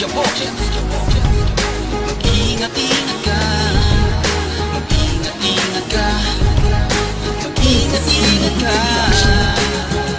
Mag-ingat-ingat ka, mag-ingat-ingat ka, mag-ingat-ingat ka.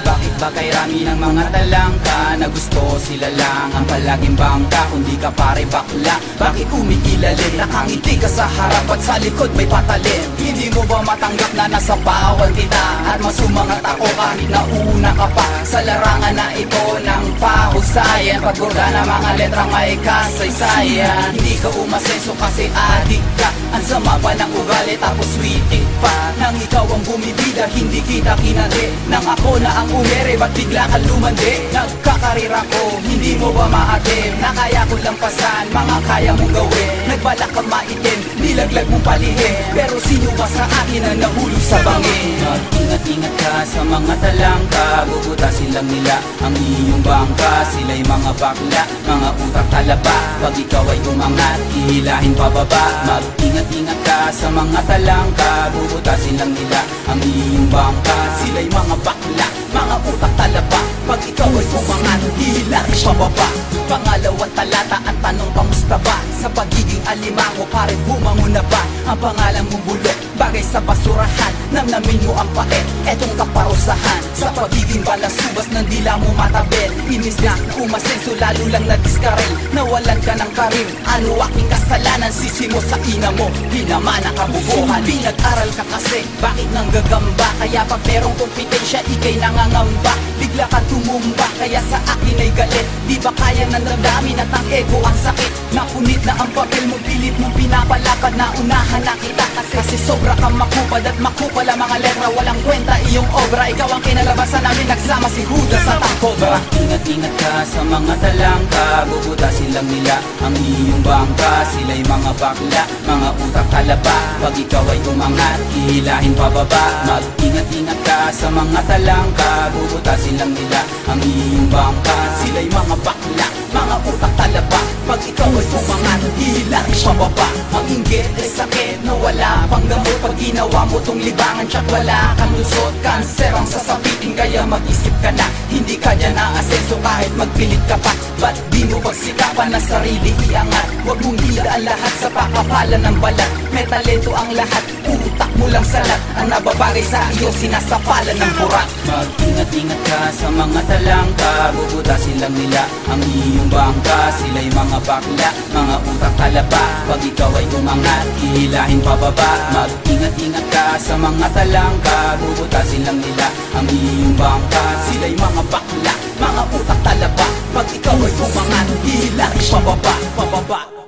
Bakit ba kay rami ng mga talangka na gusto sila lang ang palaging bangka? Kundi ka pare bakla, bakit umiilalim? Nakangiti ka sa harap at sa likod may patalim. Hindi mo ba matanggap na nasa bawal kita? At masumangat ako kahit nauna ka pa sa larangan na ito ng pahusayan. Pagburda ng mga letrang may kasaysayan. Hindi ka umasenso kasi adik ka. Ang sama pa ng ugali tapos sweeting pa. Nang ikaw ang bumibida hindi kita kinandi. Nang ako na ang umere ba't bigla ka lumandi? Nagkakarira ko hindi mo ba maatim? Na kaya ko lang pasan mga kaya mong gawin. Nagbalak kang maitim, nilaglag mong palihim. Pero sino ba sa akin ang nahulog sa bangin? Mag-ingat-ingat ka sa mga talangka. Bubutasin lang nila ang iyong bangka. Sila'y mga bakla, mga utak talaba. Pag ikaw ay umangat, hihilahin pababa. Mag-ingat-ingat ka sa mga talangka. Bubutasin lang nila ang iyong bangka. Sila'y mga bakla, mga utak talaba. Pag ikaw ay umangat, hihilahin pababa. Pangalawang talata, ang tanong kamusta ba? Sa pagiging alimango, pare bumangon na ba? Ang pangalan mong bulok, bagay sa basurahan. Namnamin mo ang pait, etong kaparusahan. Sa pagiging balasubas ng dila mo matabel. Inis na umasenso, lalo lang nadiskarel. Nawalan ka ng karim, ano aking kasalanan? Sisi mo sa ina mo, pinamana kabubuhan. Pinag-aral ka kasi, bakit nang gagamba? Kaya pag merong kompetensya, ikay nangangamba. Bigla ka tumumba, kaya sa akin ay galit. Di ba kaya ng damdamin at ang ego ang sakit? Napunit na ang papel mo, pilit mo pinapalapad. Na unahan na kita kasi sobra kang makupad. At makupal ang mga letra, walang kwenta iyong obra. Ikaw ang kinalabasan namin, nagsama si Judas at ang Cobra. Ingat-ingat ka sa mga talangka. Bubutasin lang nila ang iyong bangka. Sila'y mga bakla, mga utak talaba. Pag ikaw ay umangat, hihilahin pababa. Mag-ingat-ingat ka sa mga talangka. Bubutasin lang nila ang iyong bangka. Sila'y mga bakla, mga utak talaba. Pag ikaw ay umangat, hihilahin pababa. Ang inggit ay sakit na wala pang gamot. Pag ginawa mo tong libangan, tsak wala kang lusot. Cancer ang sasabitin, kaya mag-isip ka na. Hindi ka dyan aasenso kahit magpilit ka pa. Ba't di mo pagsikapan na sarili iangat? Huwag mong hidaan lahat sa pakapalan ng balat. May talento ang lahat, utak mo lang salat. Ang nababagay sa iyo, sinasapalan ng burak. Mag-ingat-ingat ka sa mga talangka. Bubutasin lang nila ang iyong bangka. Sila'y mga bakla, mga utak talaba. Pag ikaw ay umangat, hihilahin pababa. Mag-ingat-ingat ka sa mga talangka. Bubutasin lang nila ang iyong bangka. Sila'y mga bakla, mga utak talaba. Pag ikaw ay umangat, hihilahin pababa, pababa.